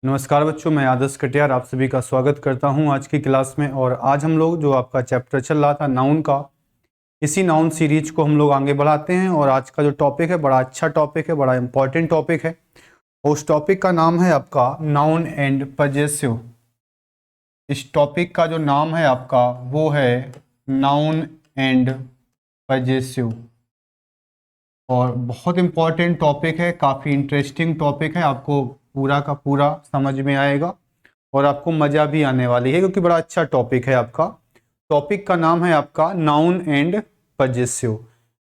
नमस्कार बच्चों, मैं आदर्श कटियार आप सभी का स्वागत करता हूं आज की क्लास में। और आज हम लोग जो आपका चैप्टर चल रहा था नाउन का, इसी नाउन सीरीज को हम लोग आगे बढ़ाते हैं। और आज का जो टॉपिक है बड़ा अच्छा टॉपिक है, बड़ा इंपॉर्टेंट टॉपिक है। और उस टॉपिक का नाम है आपका नाउन एंड पजेसिव। इस टॉपिक का जो नाम है आपका वो है नाउन एंड पजेसिव। और बहुत इंपॉर्टेंट टॉपिक है, काफ़ी इंटरेस्टिंग टॉपिक है, आपको पूरा का पूरा समझ में आएगा और आपको मज़ा भी आने वाली है, क्योंकि बड़ा अच्छा टॉपिक है आपका। टॉपिक का नाम है आपका नाउन एंड पजेसिव।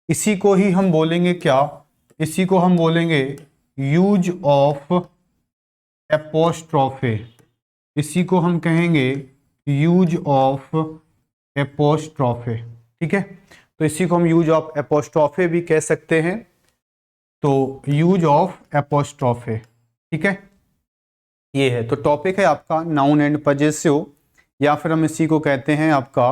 इसी को ही हम बोलेंगे क्या, इसी को हम बोलेंगे यूज ऑफ एपोस्ट्रोफे। इसी को हम कहेंगे यूज ऑफ एपोस्ट्रोफे। ठीक है, तो इसी को हम यूज ऑफ एपोस्ट्रोफे भी कह सकते हैं। तो यूज ऑफ एपोस्ट्रोफे, ठीक है, ये है। तो टॉपिक है आपका नाउन एंड पजेसिव, या फिर हम इसी को कहते हैं आपका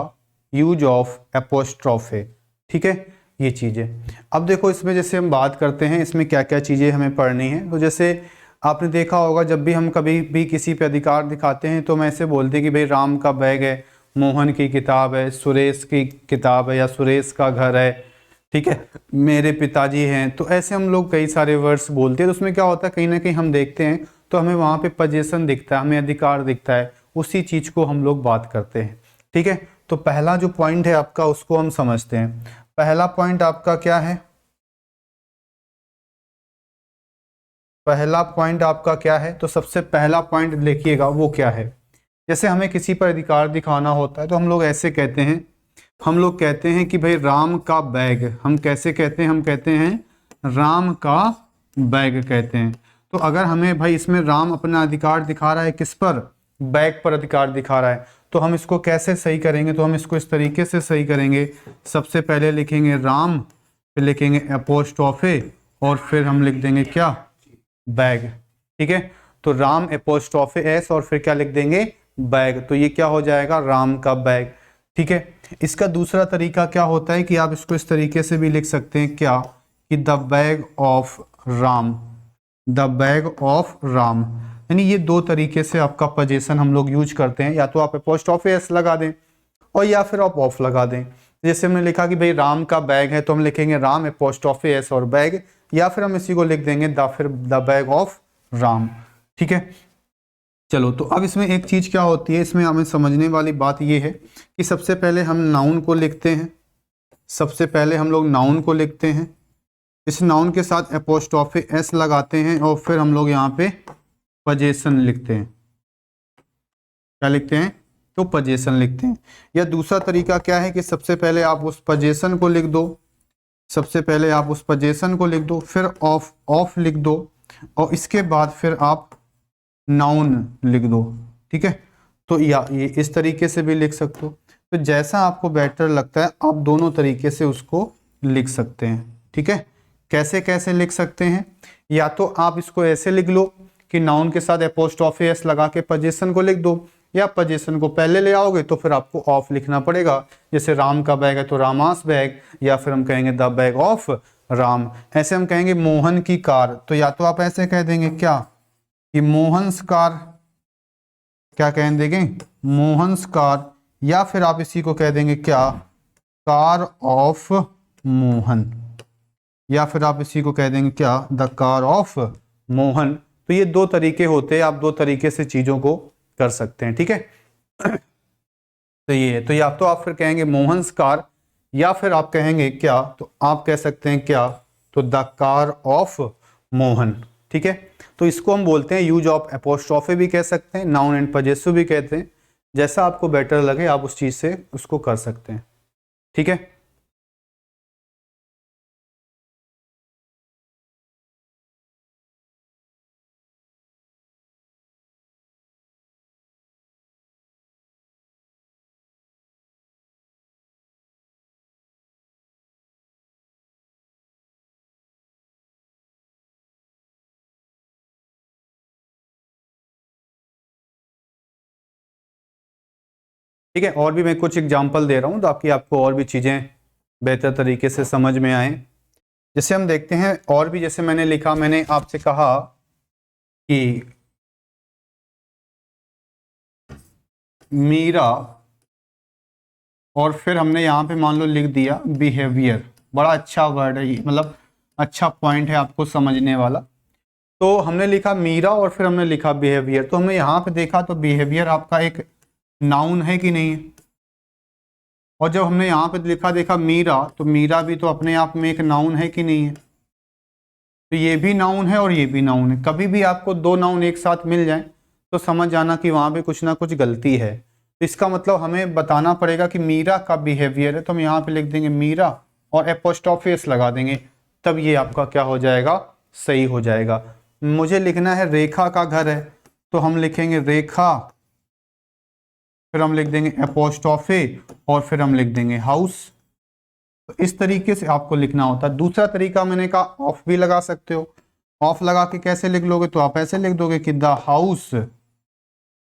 यूज ऑफ एपोस्ट्रोफे। ठीक है, ये चीज़ें। अब देखो, इसमें जैसे हम बात करते हैं इसमें क्या क्या चीज़ें हमें पढ़नी है। तो जैसे आपने देखा होगा, जब भी हम कभी भी किसी पे अधिकार दिखाते हैं तो हम ऐसे बोलते हैं कि भाई राम का बैग है, मोहन की किताब है, सुरेश की किताब है, या सुरेश का घर है, ठीक है, मेरे पिताजी हैं। तो ऐसे हम लोग कई सारे वर्ड्स बोलते हैं। तो उसमें क्या होता है, कहीं ना कहीं हम देखते हैं तो हमें वहाँ पे पोजीशन दिखता है, हमें अधिकार दिखता है, उसी चीज़ को हम लोग बात करते हैं। ठीक है, तो पहला जो पॉइंट है आपका उसको हम समझते हैं। पहला पॉइंट आपका क्या है, पहला पॉइंट आपका क्या है? तो सबसे पहला पॉइंट देखिएगा वो क्या है। जैसे हमें किसी पर अधिकार दिखाना होता है तो हम लोग ऐसे कहते हैं, हम लोग कहते हैं कि भाई राम का बैग। हम कैसे कहते हैं? हम कहते हैं राम का बैग कहते हैं। तो अगर हमें भाई इसमें राम अपना अधिकार दिखा रहा है, किस पर? बैग पर अधिकार दिखा रहा है। तो हम इसको कैसे सही करेंगे? तो हम इसको इस तरीके से सही करेंगे। सबसे पहले लिखेंगे राम, फिर लिखेंगे एपोस्ट्रोफे, और फिर हम लिख देंगे क्या? बैग। ठीक है, तो राम एपोस्ट्रोफे एस, और फिर क्या लिख देंगे? बैग। तो ये क्या हो जाएगा? राम का बैग। ठीक है, इसका दूसरा तरीका क्या होता है कि आप इसको इस तरीके से भी लिख सकते हैं क्या, कि the bag of Ram, the bag of Ram. यानी ये दो तरीके से आपका पोजीशन हम लोग यूज करते हैं। या तो आप एपोस्ट्रोफे एस लगा दें, और या फिर आप ऑफ लगा दें। जैसे हमने लिखा कि भाई राम का बैग है, तो हम लिखेंगे राम एपोस्ट्रोफे एस और बैग, या फिर हम इसी को लिख देंगे द बैग ऑफ राम। ठीक है, चलो। तो अब इसमें एक चीज क्या होती है, इसमें हमें समझने वाली बात यह है कि सबसे पहले हम नाउन को लिखते हैं, सबसे पहले हम लोग नाउन को लिखते हैं, इस नाउन के साथ एपोस्ट्रोफे एस लगाते हैं, और फिर हम लोग यहाँ पे पोजीशन लिखते हैं। क्या लिखते हैं? तो पोजीशन लिखते हैं। या दूसरा तरीका क्या है कि सबसे पहले आप उस पोजीशन को लिख दो, सबसे पहले आप उस पोजीशन को लिख दो, फिर ऑफ ऑफ लिख दो, और इसके बाद फिर आप नाउन लिख दो। ठीक है, तो या ये इस तरीके से भी लिख सकते हो। तो जैसा आपको बेटर लगता है आप दोनों तरीके से उसको लिख सकते हैं। ठीक है, कैसे कैसे लिख सकते हैं? या तो आप इसको ऐसे लिख लो कि नाउन के साथ एपोस्ट्रोफी एस लगा के पोजीशन को लिख दो, या पोजीशन को पहले ले आओगे तो फिर आपको ऑफ लिखना पड़ेगा। जैसे राम का बैग है तो रामास बैग, या फिर हम कहेंगे द बैग ऑफ राम। ऐसे हम कहेंगे मोहन की कार, तो या तो आप ऐसे कह देंगे क्या, कि मोहन्स कार, क्या कह देंगे? मोहन्स कार। या फिर आप इसी को कह देंगे क्या, कार ऑफ मोहन। या फिर आप इसी को कह देंगे क्या, द कार ऑफ मोहन। तो ये दो तरीके होते हैं, आप दो तरीके से चीजों को कर सकते हैं। ठीक है, तो ये है। तो या तो आप फिर कहेंगे मोहन्स कार, या फिर आप कहेंगे क्या, तो आप कह सकते हैं क्या, तो द कार ऑफ मोहन। ठीक है, तो इसको हम बोलते हैं यूज ऑफ एपोस्ट्रोफे भी कह सकते हैं, नाउन एंड पजेसिव भी कहते हैं। जैसा आपको बेटर लगे आप उस चीज से उसको कर सकते हैं। ठीक है, ठीक है। और भी मैं कुछ एग्जांपल दे रहा हूं ताकि आपको और भी चीजें बेहतर तरीके से समझ में आए। जैसे हम देखते हैं और भी, जैसे मैंने लिखा, मैंने आपसे कहा कि मीरा और फिर हमने यहाँ पे मान लो लिख दिया बिहेवियर। बड़ा अच्छा वर्ड है ये, मतलब अच्छा पॉइंट है आपको समझने वाला। तो हमने लिखा मीरा और फिर हमने लिखा बिहेवियर। तो हमने यहाँ पे देखा तो बिहेवियर आपका एक नाउन है कि नहीं है। और जब हमने यहाँ पे लिखा देखा मीरा, तो मीरा भी तो अपने आप में एक नाउन है कि नहीं है। तो ये भी नाउन है और ये भी नाउन है। कभी भी आपको दो नाउन एक साथ मिल जाए तो समझ जाना कि वहां पे कुछ ना कुछ गलती है। तो इसका मतलब हमें बताना पड़ेगा कि मीरा का बिहेवियर है, तो हम यहाँ पे लिख देंगे मीरा और एपोस्ट्रोफी एस लगा देंगे, तब ये आपका क्या हो जाएगा, सही हो जाएगा। मुझे लिखना है रेखा का घर है, तो हम लिखेंगे रेखा, फिर हम लिख देंगे एपोस्ट्रोफी और फिर हम लिख देंगे हाउस। तो इस तरीके से आपको लिखना होता है। दूसरा तरीका मैंने कहा ऑफ भी लगा सकते हो। ऑफ लगा के कैसे लिख लोगे, तो आप ऐसे लिख दोगे कि द हाउस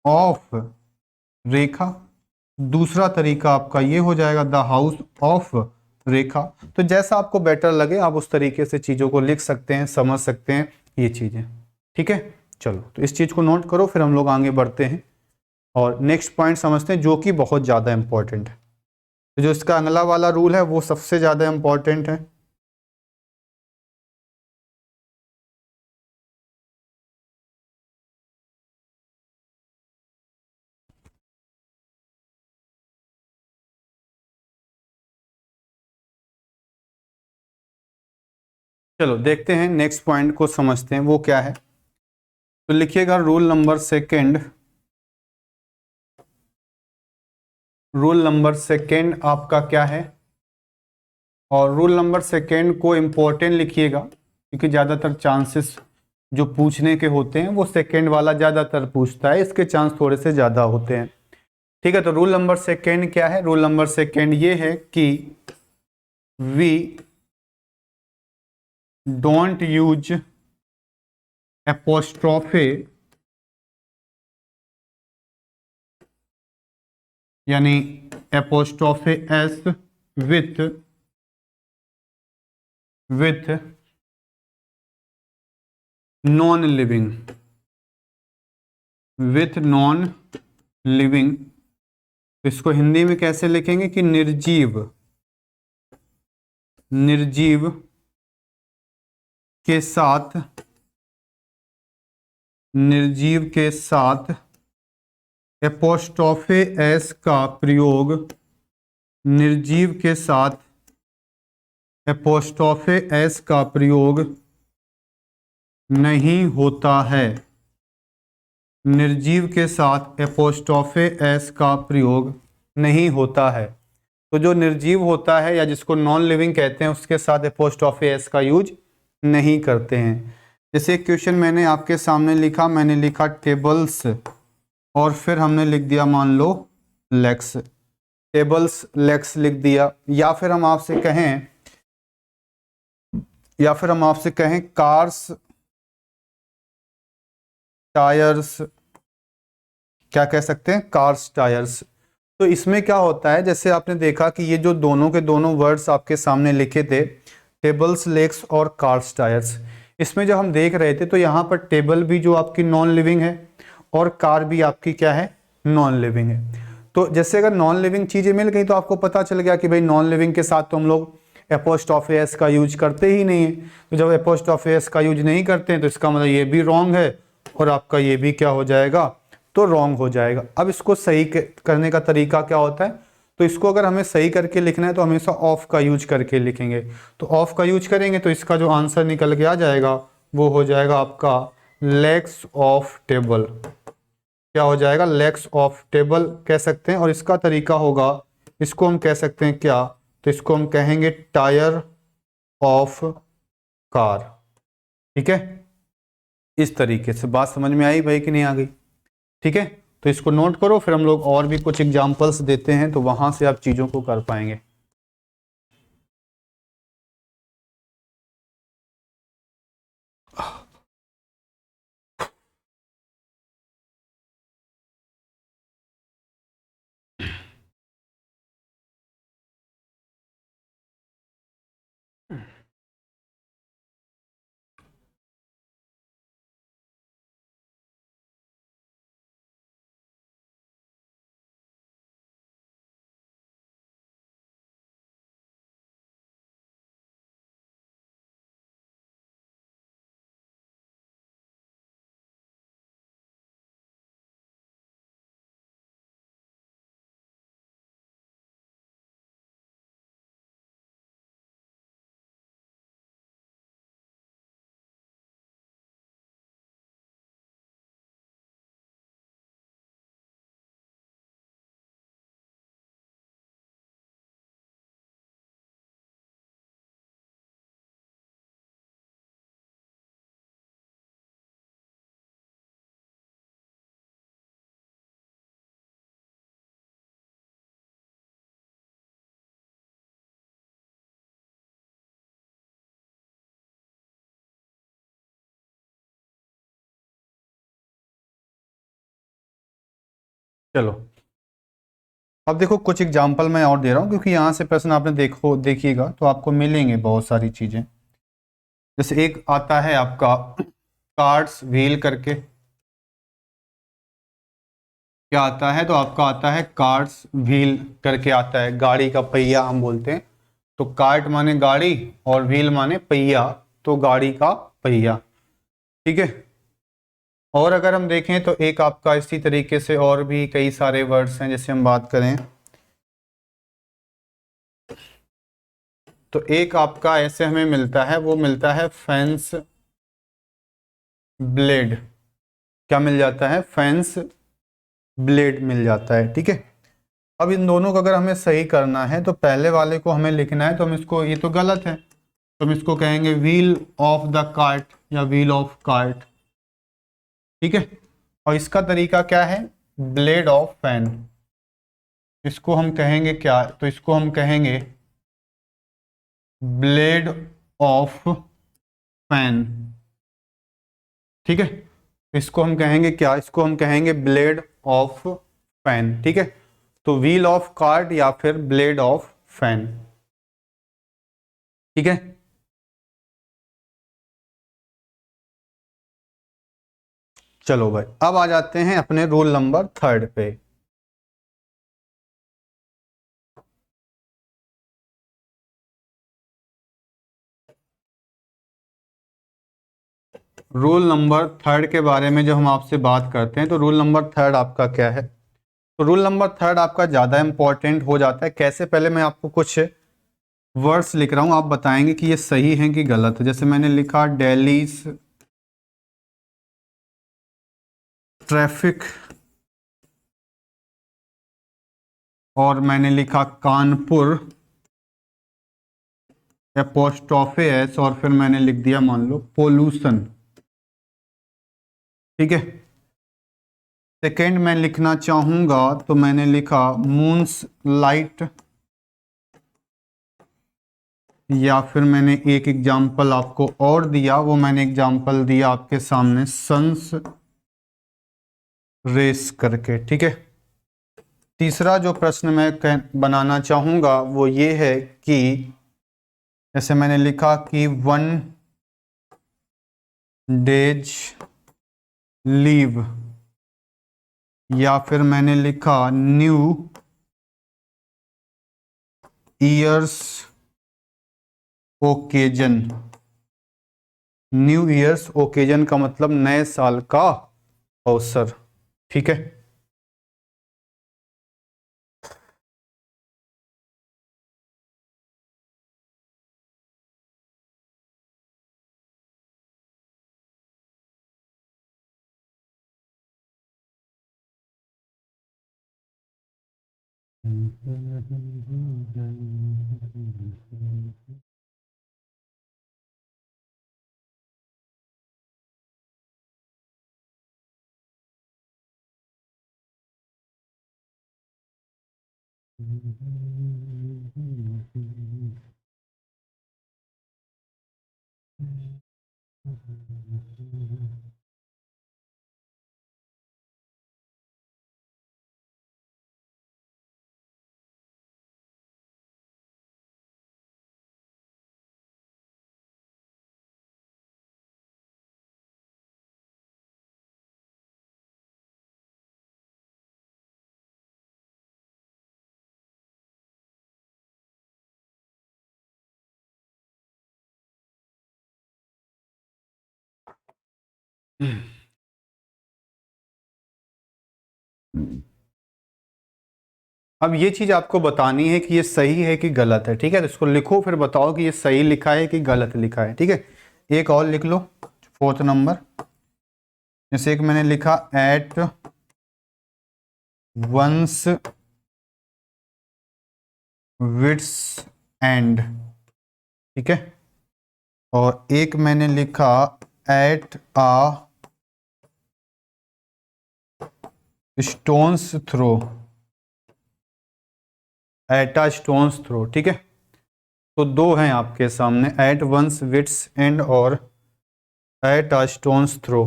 ऑफ रेखा। दूसरा तरीका आपका ये हो जाएगा द हाउस ऑफ रेखा। तो जैसा आपको बेटर लगे आप उस तरीके से चीजों को लिख सकते हैं, समझ सकते हैं ये चीजें। ठीक है, चलो तो इस चीज को नोट करो, फिर हम लोग आगे बढ़ते हैं और नेक्स्ट पॉइंट समझते हैं जो कि बहुत ज्यादा इंपॉर्टेंट है। तो जो इसका अगला वाला रूल है वो सबसे ज्यादा इंपॉर्टेंट है। चलो देखते हैं नेक्स्ट पॉइंट को समझते हैं वो क्या है। तो लिखिएगा rule number second. Rule number second आपका क्या है, और रूल नंबर सेकंड को इम्पोर्टेंट लिखिएगा क्योंकि ज़्यादातर चांसेस जो पूछने के होते हैं वो सेकंड वाला ज़्यादातर पूछता है, इसके चांस थोड़े से ज़्यादा होते हैं। ठीक है, तो रूल नंबर सेकंड क्या है, रूल नंबर सेकंड ये है कि वी डोंट यूज एपोस्ट्रोफे, यानी apostrophe S with non living, with non living. इसको हिंदी में कैसे लिखेंगे कि निर्जीव, निर्जीव के साथ, निर्जीव के साथ एपोस्ट्रोफे एस का प्रयोग, निर्जीव के साथ एपोस्ट्रोफे एस का प्रयोग नहीं होता है। निर्जीव के साथ एपोस्ट्रोफे एस का प्रयोग नहीं होता है। तो जो निर्जीव होता है या जिसको नॉन लिविंग कहते हैं उसके साथ एपोस्ट्रोफे एस का यूज नहीं करते हैं। जैसे क्वेश्चन मैंने आपके सामने लिखा, मैंने लिखा टेबल्स और फिर हमने लिख दिया मान लो लेक्स, टेबल्स लेक्स लिख दिया। या फिर हम आपसे कहें, या फिर हम आपसे कहें कार्स टायर्स, क्या कह सकते हैं, कार्स टायर्स। तो इसमें क्या होता है, जैसे आपने देखा कि ये जो दोनों के दोनों वर्ड्स आपके सामने लिखे थे, टेबल्स लेक्स और कार्स टायर्स, इसमें जब हम देख रहे थे तो यहाँ पर टेबल भी जो आपकी नॉन लिविंग है और कार भी आपकी क्या है, नॉन लिविंग है। तो जैसे अगर नॉन लिविंग चीजें मिल गई तो आपको पता चल गया कि भाई नॉन लिविंग के साथ तो हम लोग एपोस्ट्रोफे एस का यूज करते ही नहीं है। तो जब एपोस्ट्रोफे एस का यूज नहीं करते हैं तो इसका मतलब ये भी रॉन्ग है और आपका ये भी क्या हो जाएगा, तो रॉन्ग हो जाएगा। अब इसको सही करने का तरीका क्या होता है, तो इसको अगर हमें सही करके लिखना है तो हमेशा ऑफ का यूज करके लिखेंगे। तो ऑफ का यूज करेंगे तो इसका जो आंसर निकल के आ जाएगा वो हो जाएगा आपका लेग्स ऑफ टेबल। क्या हो जाएगा, लेग्स ऑफ टेबल कह सकते हैं। और इसका तरीका होगा, इसको हम कह सकते हैं क्या, तो इसको हम कहेंगे टायर ऑफ कार। ठीक है, इस तरीके से बात समझ में आई भाई कि नहीं आ गई। ठीक है, तो इसको नोट करो, फिर हम लोग और भी कुछ एग्जांपल्स देते हैं तो वहां से आप चीजों को कर पाएंगे। चलो अब देखो कुछ एग्जाम्पल मैं और दे रहा हूँ, क्योंकि यहाँ से प्रश्न आपने देखिएगा तो आपको मिलेंगे बहुत सारी चीजें। जैसे एक आता है आपका कार्ड्स व्हील करके, क्या आता है, तो आपका आता है कार्ड्स व्हील करके आता है, गाड़ी का पहिया हम बोलते हैं। तो कार्ट माने गाड़ी और व्हील माने पहिया, तो गाड़ी का पहिया। ठीक है। और अगर हम देखें तो एक आपका इसी तरीके से और भी कई सारे वर्ड्स हैं, जैसे हम बात करें तो एक आपका ऐसे हमें मिलता है, वो मिलता है फेंस ब्लेड। क्या मिल जाता है? फेंस ब्लेड मिल जाता है। ठीक है। अब इन दोनों को अगर हमें सही करना है तो पहले वाले को हमें लिखना है, तो हम इसको, ये तो गलत है, तो हम इसको कहेंगे व्हील ऑफ द कार्ट या व्हील ऑफ कार्ट। ठीक है। और इसका तरीका क्या है? Blade of fan. इसको हम कहेंगे क्या? तो इसको हम कहेंगे ब्लेड ऑफ फैन। ठीक है। इसको हम कहेंगे क्या? इसको हम कहेंगे ब्लेड ऑफ फैन। ठीक है। तो व्हील ऑफ कार्ट या फिर ब्लेड ऑफ फैन। ठीक है। चलो भाई अब आ जाते हैं अपने रूल नंबर 3 पे। रूल नंबर 3 के बारे में जब हम आपसे बात करते हैं तो रूल नंबर 3 आपका क्या है? तो रूल नंबर 3 आपका ज़्यादा इंपॉर्टेंट हो जाता है। कैसे? पहले मैं आपको कुछ वर्ड्स लिख रहा हूँ, आप बताएंगे कि ये सही है कि गलत है। जैसे मैंने लिखा दिल्लीज ट्रैफिक, और मैंने लिखा कानपुर एपोस्ट्रोफे और फिर मैंने लिख दिया मान लो पोल्यूशन। ठीक है। सेकेंड मैं लिखना चाहूंगा तो मैंने लिखा मून्स लाइट, या फिर मैंने एक एग्जाम्पल आपको और दिया, वो मैंने एग्जाम्पल दिया आपके सामने सन्स रेस करके। ठीक है। तीसरा जो प्रश्न मैं बनाना चाहूंगा वो ये है कि जैसे मैंने लिखा कि 1 डेज लीव, या फिर मैंने लिखा new years occasion. New years occasion का मतलब नए साल का अवसर। ठीक है। अब ये चीज आपको बतानी है कि ये सही है कि गलत है। ठीक है। तो इसको लिखो, फिर बताओ कि ये सही लिखा है कि गलत लिखा है। ठीक है। एक और लिख लो 4th नंबर। जैसे एक मैंने लिखा एट वंस विट्स एंड। ठीक है। और एक मैंने लिखा एट आ स्टोन्स थ्रो। एट आ स्टोन्स थ्रो। ठीक है। तो दो हैं आपके सामने, एट वंस विट्स एंड और एट आ स्टोन्स थ्रो।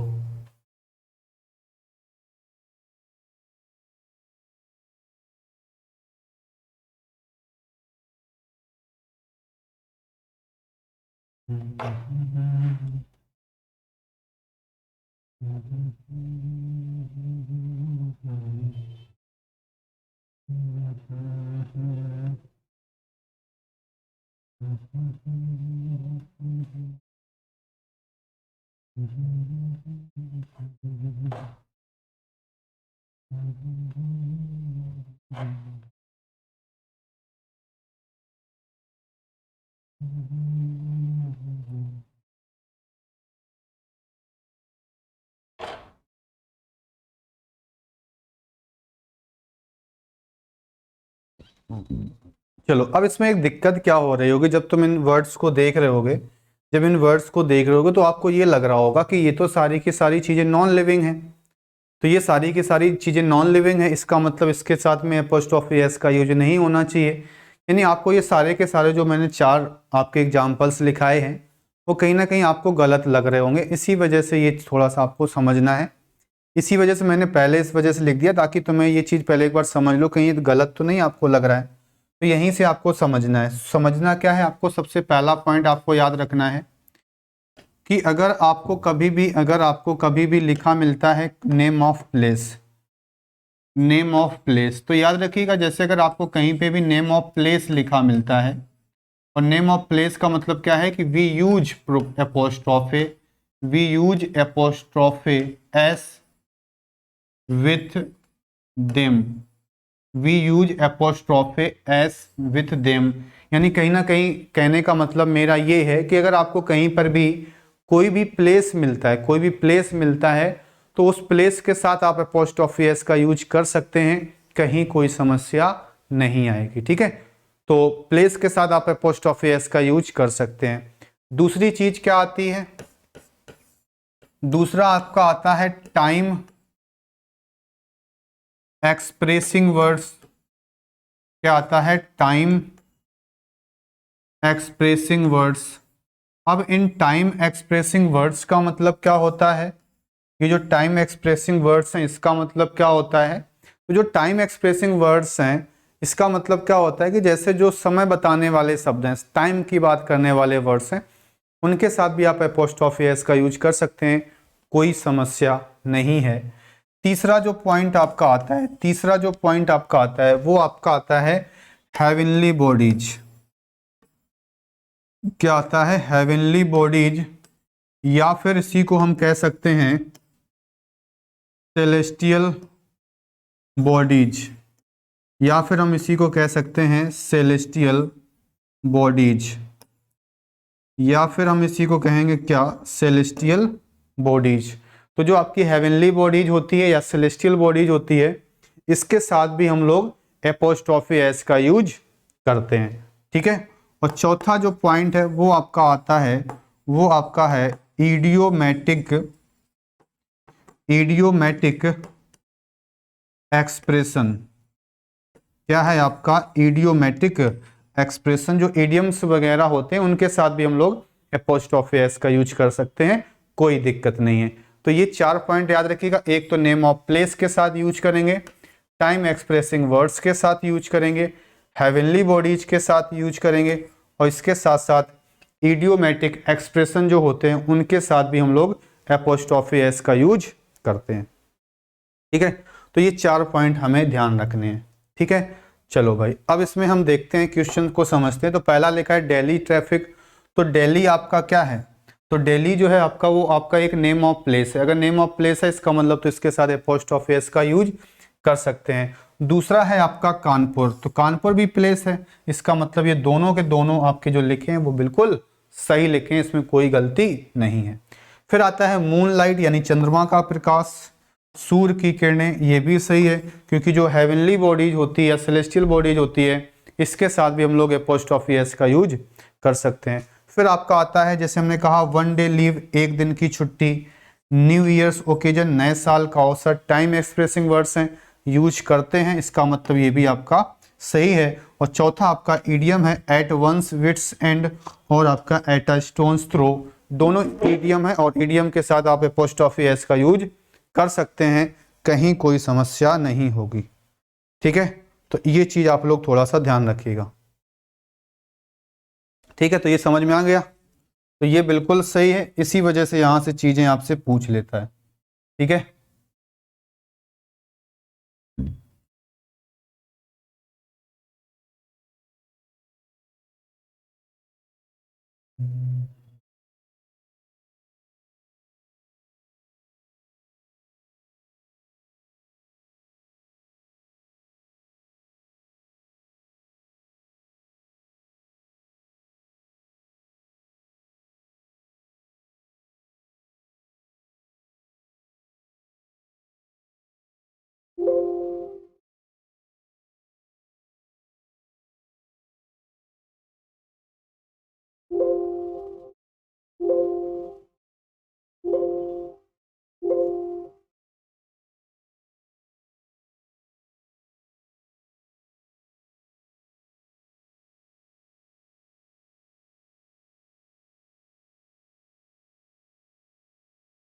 चलो, अब इसमें एक दिक्कत क्या हो रही होगी, जब तुम इन वर्ड्स को देख रहे होगे, जब इन वर्ड्स को देख रहे होगे तो आपको ये लग रहा होगा कि ये तो सारी की सारी चीजें नॉन लिविंग हैं। तो ये सारी की सारी चीजें नॉन लिविंग है, इसका मतलब इसके साथ में अपोस्ट्रोफी एस का यूज नहीं होना चाहिए। यानी आपको ये सारे के सारे जो मैंने 4 आपके एग्जाम्पल्स लिखाए हैं वो कहीं ना कहीं आपको गलत लग रहे होंगे। इसी वजह से ये थोड़ा सा आपको समझना है, इसी वजह से मैंने पहले इस वजह से लिख दिया ताकि तुम्हें ये चीज़ पहले एक बार समझ लो, कहीं ये गलत तो नहीं आपको लग रहा है। तो यहीं से आपको समझना है। समझना क्या है, आपको सबसे पहला पॉइंट आपको याद रखना है कि अगर आपको कभी भी लिखा मिलता है name of place, name of place, तो याद रखिएगा जैसे अगर आपको कहीं पे भी नेम ऑफ प्लेस लिखा मिलता है, और नेम ऑफ प्लेस का मतलब क्या है कि we use apostrophe S with them, we use apostrophe S with them. यानी कहीं ना कहीं कहने का मतलब मेरा ये है कि अगर आपको कहीं पर भी कोई भी प्लेस मिलता है तो उस प्लेस के साथ आप एपोस्ट्रोफी एस का यूज कर सकते हैं, कहीं कोई समस्या नहीं आएगी। ठीक है, तो प्लेस के साथ आप एपोस्ट्रोफी एस का यूज कर सकते हैं। दूसरी चीज क्या आती है, दूसरा आपका आता है टाइम एक्सप्रेसिंग वर्ड्स। क्या आता है, टाइम एक्सप्रेसिंग वर्ड्स। अब इन टाइम एक्सप्रेसिंग वर्ड्स का मतलब क्या होता है, ये जो टाइम एक्सप्रेसिंग वर्ड्स हैं इसका मतलब क्या होता है, तो जो टाइम एक्सप्रेसिंग वर्ड्स हैं इसका मतलब क्या होता है कि जैसे जो समय बताने वाले शब्द हैं, टाइम की बात करने वाले वर्ड्स हैं, उनके साथ भी आप एपोस्ट्रोफी एस का यूज कर सकते हैं, कोई समस्या नहीं है। तीसरा जो पॉइंट आपका आता है वो आपका आता है हेवनली बॉडीज। क्या आता है, हेवनली बॉडीज, या फिर इसी को हम कह सकते हैं सेलेस्टियल बॉडीज, या फिर हम इसी को कह सकते हैं सेलेस्टियल बॉडीज, या फिर हम इसी को कहेंगे क्या, सेलेस्टियल बॉडीज। तो जो आपकी हेवनली बॉडीज होती है या सेलेस्टियल बॉडीज होती है, इसके साथ भी हम लोग एपोस्ट्रोफी एस का यूज करते हैं। ठीक है, और चौथा जो पॉइंट है वो आपका है इडियोमैटिक एक्सप्रेशन। क्या है आपका, इडियोमैटिक एक्सप्रेशन। जो इडियम्स वगैरह होते हैं उनके साथ भी हम लोग एपोस्ट्रोफी एस का यूज कर सकते हैं, कोई दिक्कत नहीं है। तो ये 4 पॉइंट याद रखिएगा, एक तो नेम ऑफ प्लेस के साथ यूज करेंगे, टाइम एक्सप्रेसिंग वर्ड्स के साथ यूज करेंगे, हेवनली बॉडीज के साथ यूज करेंगे, और इसके साथ साथ इडियोमैटिक एक्सप्रेशन जो होते हैं उनके साथ भी हम लोग एपोस्ट्रोफी एस का यूज करते हैं। ठीक है, तो ये 4 पॉइंट हमें ध्यान रखने हैं। ठीक है, चलो भाई अब इसमें हम देखते हैं, क्वेश्चन को समझते हैं। तो पहला लिखा है दिल्ली ट्रैफिक। तो दिल्ली आपका क्या है, तो दिल्ली जो है आपका वो आपका एक नेम ऑफ प्लेस है। अगर नेम ऑफ प्लेस है इसका मतलब तो इसके साथ एपोस्ट्रोफी एस का यूज कर सकते हैं। दूसरा है आपका कानपुर, तो कानपुर भी प्लेस है, इसका मतलब ये दोनों के दोनों आपके जो लिखे हैं वो बिल्कुल सही लिखे हैं, इसमें कोई गलती नहीं है। फिर आता है मूनलाइट यानी चंद्रमा का प्रकाश, सूर्य की किरणें, ये भी सही है क्योंकि जो हेवनली बॉडीज होती है या सेलेस्टियल बॉडीज होती है इसके साथ भी हम लोग एपोस्ट्रोफी एस का यूज कर सकते हैं। फिर आपका आता है जैसे हमने कहा वन डे लीव, एक दिन की छुट्टी, न्यू ईयर्स ओकेजन, नए साल का अवसर, टाइम एक्सप्रेसिंग वर्ड्स हैं, यूज करते हैं, इसका मतलब ये भी आपका सही है। और चौथा आपका ईडियम है एट वंस विट्स एंड, और आपका एट अ स्टोन्स थ्रो, दोनों ईडियम है और ईडियम के साथ आप एपोस्ट्रोफी एस का यूज कर सकते हैं, कहीं कोई समस्या नहीं होगी। ठीक है, तो ये चीज आप लोग थोड़ा सा ध्यान रखिएगा। ठीक है, तो ये समझ में आ गया। तो ये बिल्कुल सही है, इसी वजह से यहां से चीजें आपसे पूछ लेता है। ठीक है,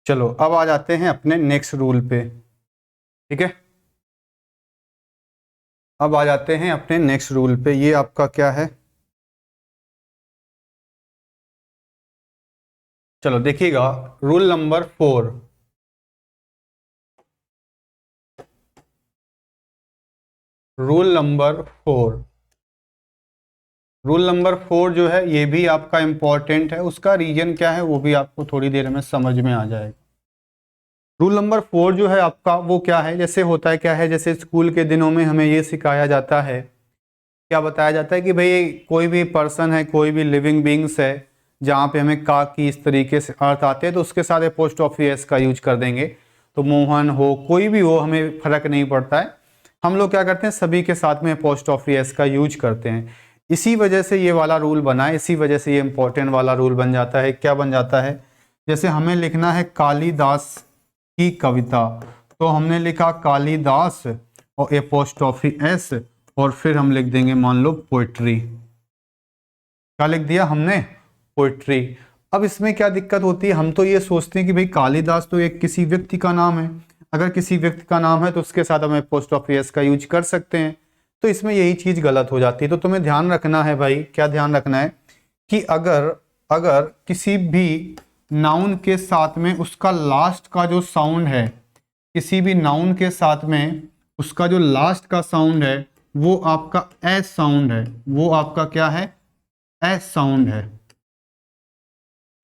चलो अब आ जाते हैं अपने नेक्स्ट रूल पे। ठीक है, अब आ जाते हैं अपने नेक्स्ट रूल पे। ये आपका क्या है, चलो देखिएगा, rule number 4। Rule number 4, rule number 4 जो है ये भी आपका इंपॉर्टेंट है। उसका रीजन क्या है वो भी आपको थोड़ी देर में समझ में आ जाएगा। रूल नंबर 4 जो है आपका वो क्या है, जैसे होता है क्या है, जैसे स्कूल के दिनों में हमें ये सिखाया जाता है, क्या बताया जाता है कि भाई कोई भी पर्सन है, कोई भी लिविंग बींग्स है, जहाँ पे हमें का की इस तरीके से अर्थ आते हैं तो उसके साथ एपोस्ट्रोफी एस का यूज कर देंगे। तो मोहन हो, कोई भी हो, हमें फर्क नहीं पड़ता है। हम लोग क्या करते हैं, सभी के साथ में एपोस्ट्रोफी एस का यूज करते हैं। इसी वजह से ये वाला रूल बना है, इसी वजह से ये इंपॉर्टेंट वाला रूल बन जाता है। क्या बन जाता है, जैसे हमें लिखना है कालिदास की कविता, तो हमने लिखा कालिदास और एपोस्ट्रोफी एस, और फिर हम लिख देंगे मान लो पोइट्री। क्या लिख दिया हमने, पोइट्री। अब इसमें क्या दिक्कत होती है, हम तो ये सोचते हैं कि भाई कालिदास तो एक किसी व्यक्ति का नाम है, अगर किसी व्यक्ति का नाम है तो उसके साथ हम एपोस्ट्रोफी एस का यूज कर सकते हैं। तो इसमें यही चीज गलत हो जाती है। तो तुम्हें ध्यान रखना है भाई, क्या ध्यान रखना है कि अगर अगर किसी भी नाउन के साथ में उसका लास्ट का जो साउंड है, किसी भी नाउन के साथ में उसका जो लास्ट का साउंड है वो आपका एस साउंड है, वो आपका क्या है, एस साउंड है।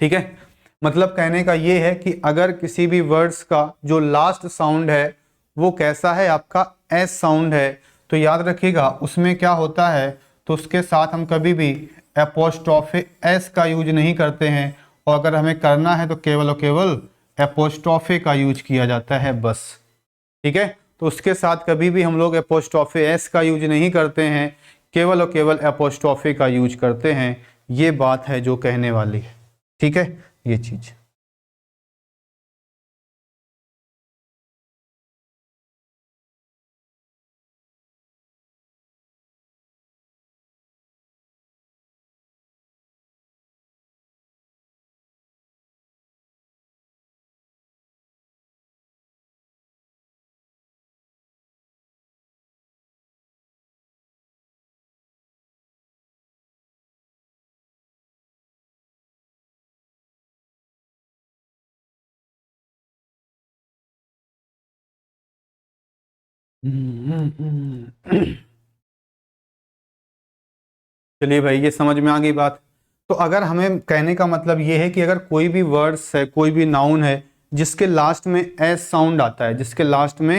ठीक है, मतलब कहने का ये है कि अगर किसी भी वर्ड्स का जो लास्ट साउंड है वो कैसा है, आपका एस साउंड है, तो याद रखिएगा उसमें क्या होता है, तो उसके साथ हम कभी भी एपोस्ट्रोफे एस का यूज नहीं करते हैं, और अगर हमें करना है तो केवल और केवल एपोस्ट्रोफे का यूज किया जाता है बस। ठीक है, तो उसके साथ कभी भी हम लोग एपोस्ट्रोफे एस का यूज नहीं करते हैं, केवल और केवल एपोस्ट्रोफे का यूज करते हैं। ये बात है जो कहने वाली है। ठीक है, ये चीज। चलिए भाई, ये समझ में आ गई बात। तो अगर हमें कहने का मतलब ये है कि अगर कोई भी वर्ड्स है, कोई भी नाउन है जिसके लास्ट में एस साउंड आता है, जिसके लास्ट में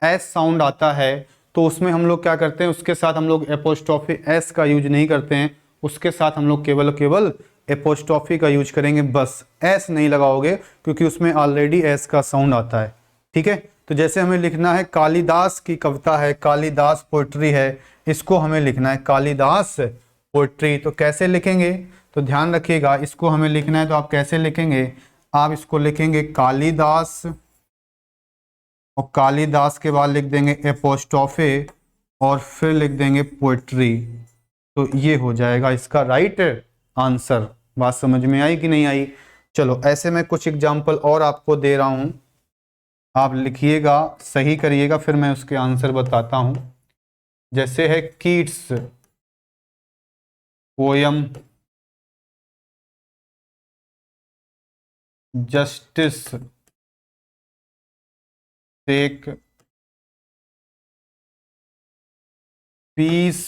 एस साउंड आता है, तो उसमें हम लोग क्या करते हैं, उसके साथ हम लोग एपोस्ट्रोफी एस का यूज नहीं करते हैं, उसके साथ हम लोग केवल केवल एपोस्ट्रोफी का यूज करेंगे बस, एस नहीं लगाओगे क्योंकि उसमें ऑलरेडी एस का साउंड आता है। ठीक है, तो जैसे हमें लिखना है कालिदास की कविता है, कालिदास पोइट्री है, इसको हमें लिखना है कालिदास पोइट्री। तो कैसे लिखेंगे, तो ध्यान रखिएगा, इसको हमें लिखना है तो आप कैसे लिखेंगे, आप इसको लिखेंगे कालिदास, और कालिदास के बाद लिख देंगे एपोस्ट्रोफे, और फिर लिख देंगे पोइट्री। तो ये हो जाएगा इसका राइट आंसर। बात समझ में आई कि नहीं आई। चलो ऐसे मैं कुछ एग्जाम्पल और आपको दे रहा हूं, आप लिखिएगा, सही करिएगा, फिर मैं उसके आंसर बताता हूं। जैसे है कीट्स पोयम जस्टिस सेक, पीस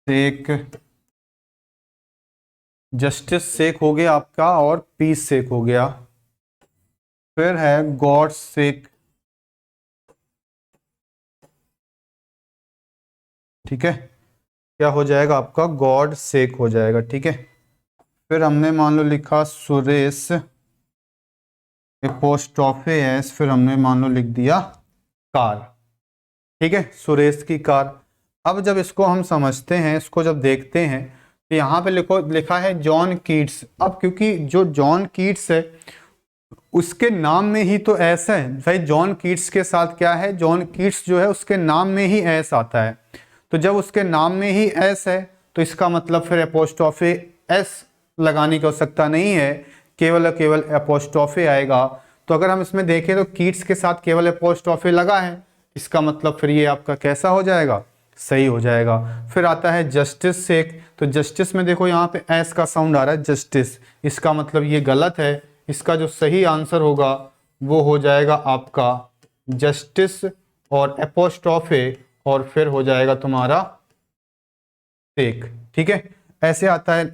सेक, जस्टिस सेक हो गया आपका और पीस सेक हो गया। फिर है गॉड सेक, ठीक है, क्या हो जाएगा आपका, गॉड सेक हो जाएगा, ठीक है। फिर हमने मान लो लिखा सुरेश एपोस्ट्रोफे एस, फिर हमने मान लो लिख दिया कार, ठीक है, सुरेश की कार। अब जब इसको हम समझते हैं, इसको जब देखते हैं, तो यहाँ पे लिखा है जॉन कीट्स। अब क्योंकि जो जॉन कीट्स है उसके नाम में ही तो एस है भाई, जॉन कीट्स के साथ क्या है, जॉन कीट्स जो है उसके नाम में ही एस आता है। तो जब उसके नाम में ही एस है तो इसका मतलब फिर एपोस्ट्रोफे एस लगाने की आवश्यकता नहीं है, केवल केवल एपोस्ट्रोफे आएगा। तो अगर हम इसमें देखें तो कीट्स के साथ केवल एपोस्ट्रोफे लगा है, इसका मतलब फिर ये आपका कैसा हो जाएगा, सही हो जाएगा। फिर आता है जस्टिस सेक, तो जस्टिस में देखो यहाँ पे एस का साउंड आ रहा है जस्टिस, इसका मतलब ये गलत है। इसका जो सही आंसर होगा वो हो जाएगा आपका जस्टिस और एपोस्ट्रोफे और फिर हो जाएगा तुम्हारा सेक, ठीक है। ऐसे आता है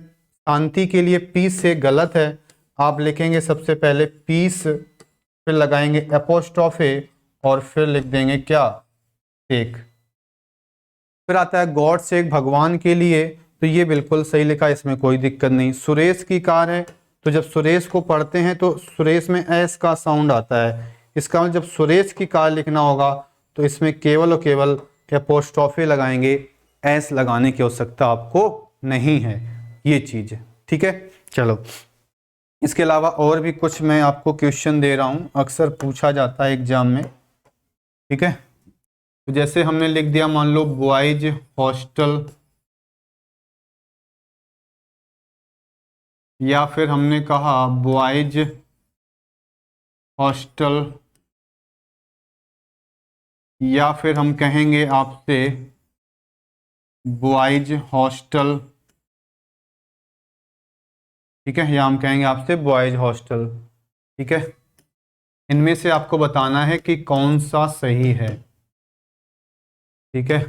शांति के लिए पीस से गलत है, आप लिखेंगे सबसे पहले पीस, फिर लगाएंगे एपोस्ट्रोफे और फिर लिख देंगे क्या, सेक। फिर आता है गॉड सेक, भगवान के लिए, तो ये बिल्कुल सही लिखा, इसमें कोई दिक्कत नहीं। सुरेश की कार है, तो जब सुरेश को पढ़ते हैं तो सुरेश में एस का साउंड आता है, इसका मतलब जब सुरेश की कार लिखना होगा तो इसमें केवल और केवल एपोस्ट्रोफे लगाएंगे, एस लगाने की आवश्यकता आपको नहीं है, ये चीज है, ठीक है। चलो, इसके अलावा और भी कुछ मैं आपको क्वेश्चन दे रहा हूं, अक्सर पूछा जाता है एग्जाम में, ठीक है। तो जैसे हमने लिख दिया मान लो बॉयज हॉस्टल, या फिर हमने कहा बॉयज हॉस्टल, या फिर हम कहेंगे आपसे बॉयज हॉस्टल, ठीक है, या हम कहेंगे आपसे बॉयज हॉस्टल, ठीक है। इनमें से आपको बताना है कि कौन सा सही है, ठीक है।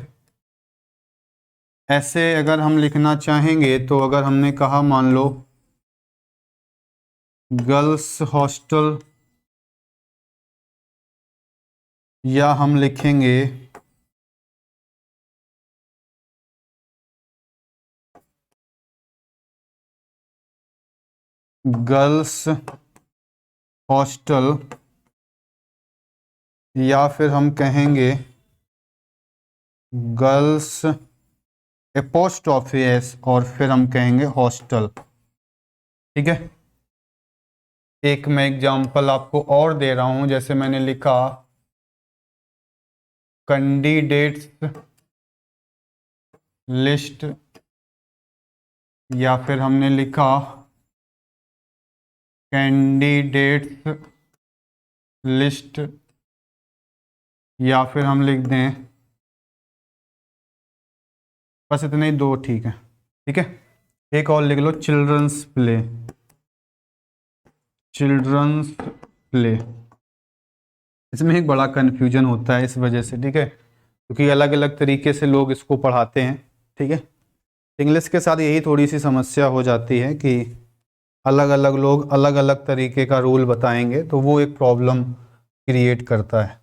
ऐसे अगर हम लिखना चाहेंगे तो अगर हमने कहा मान लो गर्ल्स हॉस्टल, या हम लिखेंगे गर्ल्स हॉस्टल, या फिर हम कहेंगे गर्ल्स एपोस्ट्रोफी एस और फिर हम कहेंगे हॉस्टल, ठीक है। एक मैं एग्जांपल आपको और दे रहा हूं, जैसे मैंने लिखा कैंडिडेट्स लिस्ट, या फिर हमने लिखा कैंडिडेट्स लिस्ट, या फिर हम लिख दें, बस इतने ही दो, ठीक है, ठीक है। एक और लिख लो चिल्ड्रंस प्ले, चिल्ड्रंस प्ले। इसमें एक बड़ा कन्फ्यूजन होता है इस वजह से, ठीक है, क्योंकि अलग अलग तरीके से लोग इसको पढ़ाते हैं, ठीक है। इंग्लिश के साथ यही थोड़ी सी समस्या हो जाती है कि अलग अलग लोग अलग अलग तरीके का रूल बताएंगे, तो वो एक प्रॉब्लम क्रिएट करता है।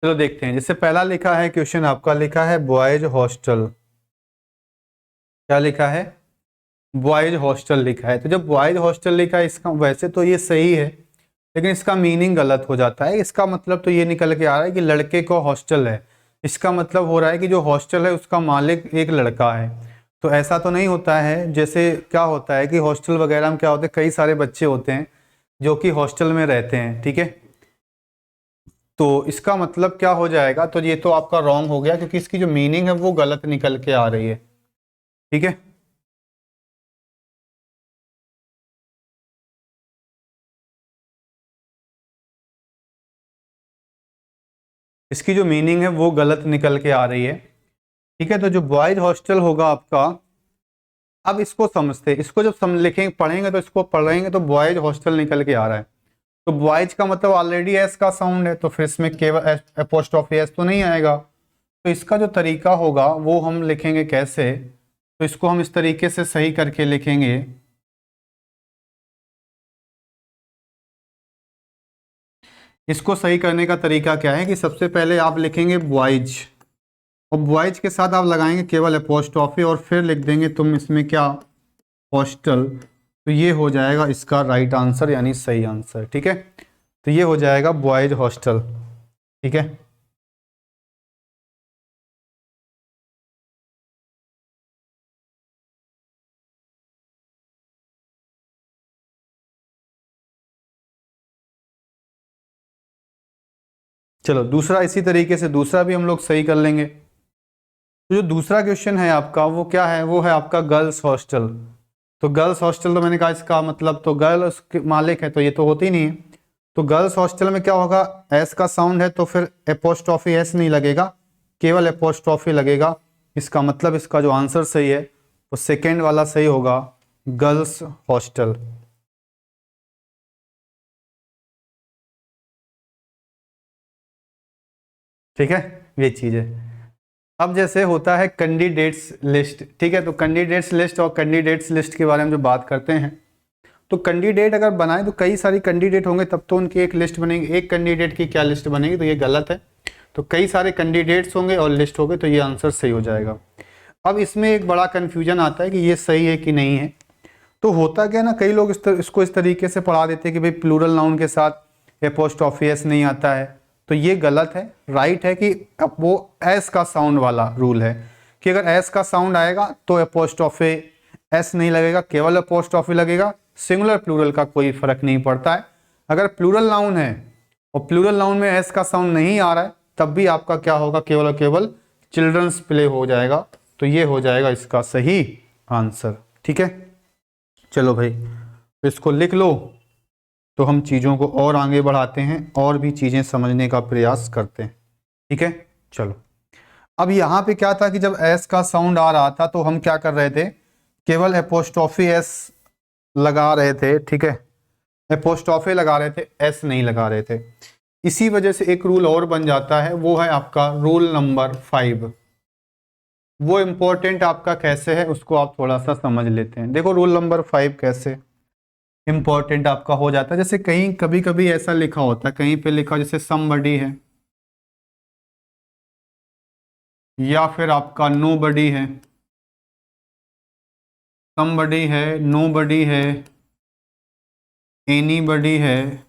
चलो देखते हैं। जैसे पहला लिखा है क्वेश्चन आपका, लिखा है बॉयज हॉस्टल। क्या लिखा है? बॉयज हॉस्टल लिखा है। तो जब बॉयज हॉस्टल लिखा है, इसका वैसे तो ये सही है, लेकिन इसका मीनिंग गलत हो जाता है। इसका मतलब तो ये निकल के आ रहा है कि लड़के को हॉस्टल है। इसका मतलब हो रहा है कि जो हॉस्टल है उसका मालिक एक लड़का है। तो ऐसा तो नहीं होता है। जैसे क्या होता है कि हॉस्टल वगैरह में क्या होते हैं, कई सारे बच्चे होते हैं जो कि हॉस्टल में रहते हैं, ठीक है। तो इसका मतलब क्या हो जाएगा, तो ये तो आपका रॉन्ग हो गया, क्योंकि इसकी जो मीनिंग है वो गलत निकल के आ रही है, ठीक है। इसकी जो मीनिंग है वो गलत निकल के आ रही है, ठीक है। तो जो बॉयज हॉस्टल होगा आपका, अब इसको समझते, इसको जब लिखेंगे पढ़ेंगे तो इसको पढ़ेंगे तो बॉयज हॉस्टल निकल के आ रहा है। तो बॉयज का मतलब ऑलरेडी एस का साउंड है, तो फिर इसमें केवल एपोस्ट्रोफी एस तो नहीं आएगा। तो इसका जो तरीका होगा वो हम लिखेंगे कैसे, तो इसको हम इस तरीके से सही करके लिखेंगे। इसको सही करने का तरीका क्या है कि सबसे पहले आप लिखेंगे बॉयज, और बॉयज के साथ आप लगाएंगे केवल एपोस्ट्रोफी, और फिर लिख देंगे तुम इसमें क्या, हॉस्टल। तो ये हो जाएगा इसका राइट आंसर, यानी सही आंसर, ठीक है। तो ये हो जाएगा बॉयज हॉस्टल, ठीक है। चलो दूसरा, इसी तरीके से दूसरा भी हम लोग सही कर लेंगे। तो जो दूसरा क्वेश्चन है आपका वो क्या है, वो है आपका गर्ल्स हॉस्टल। तो गर्ल्स हॉस्टल, तो मैंने कहा इसका मतलब तो गर्ल्स के मालिक है, तो ये तो होती नहीं है। तो गर्ल्स हॉस्टल में क्या होगा, एस का साउंड है तो फिर एपोस्ट्रोफी एस नहीं लगेगा, केवल एपोस्ट्रोफी लगेगा। इसका मतलब इसका जो आंसर सही है वो सेकेंड वाला सही होगा, गर्ल्स हॉस्टल। ठीक है, ये चीज है। अब जैसे होता है कैंडिडेट्स लिस्ट, ठीक है। तो कैंडिडेट्स लिस्ट और कैंडिडेट्स लिस्ट के बारे में जो बात करते हैं, तो कैंडिडेट अगर बनाए तो कई सारी कैंडिडेट होंगे तब तो उनकी एक लिस्ट बनेगी। एक कैंडिडेट की क्या लिस्ट बनेगी, तो ये गलत है। तो कई सारे कैंडिडेट्स होंगे और लिस्ट होंगे, तो ये आंसर सही हो जाएगा। अब इसमें एक बड़ा कन्फ्यूजन आता है कि ये सही है कि नहीं है। तो होता क्या है ना, कई लोग इसको इस तरीके से पढ़ा देते हैं कि भाई प्लूरल नाउन के साथ एपोस्ट्रोफी एस नहीं आता है। तो ये गलत है। राइट है कि अब वो एस का साउंड वाला रूल है कि अगर एस का साउंड आएगा तो एपोस्ट्रोफी एस नहीं लगेगा, केवल एपोस्ट्रोफी लगेगा। सिंगुलर प्लूरल का कोई फर्क नहीं पड़ता है। अगर प्लूरल नाउन है और प्लूरल नाउन में एस का साउंड नहीं आ रहा है, तब भी आपका क्या होगा, केवल और केवल चिल्ड्रंस प्ले हो जाएगा। तो ये हो जाएगा इसका सही आंसर, ठीक है। चलो भाई, तो इसको लिख लो, तो हम चीज़ों को और आगे बढ़ाते हैं और भी चीज़ें समझने का प्रयास करते हैं, ठीक है। चलो, अब यहाँ पे क्या था कि जब एस का साउंड आ रहा था तो हम क्या कर रहे थे, केवल एपोस्ट्रोफी एस लगा रहे थे, ठीक है। एपोस्ट्रोफी लगा रहे थे, एस नहीं लगा रहे थे। इसी वजह से एक रूल और बन जाता है, वो है आपका रूल नंबर 5। वो इम्पोर्टेंट आपका कैसे है उसको आप थोड़ा सा समझ लेते हैं। देखो रूल नंबर 5 कैसे इम्पोर्टेंट आपका हो जाता है। जैसे कहीं कभी कभी ऐसा लिखा होता है, कहीं पे लिखा जैसे समबडी है, या फिर आपका नोबडी है, समबडी है, नोबडी है, एनीबडी है,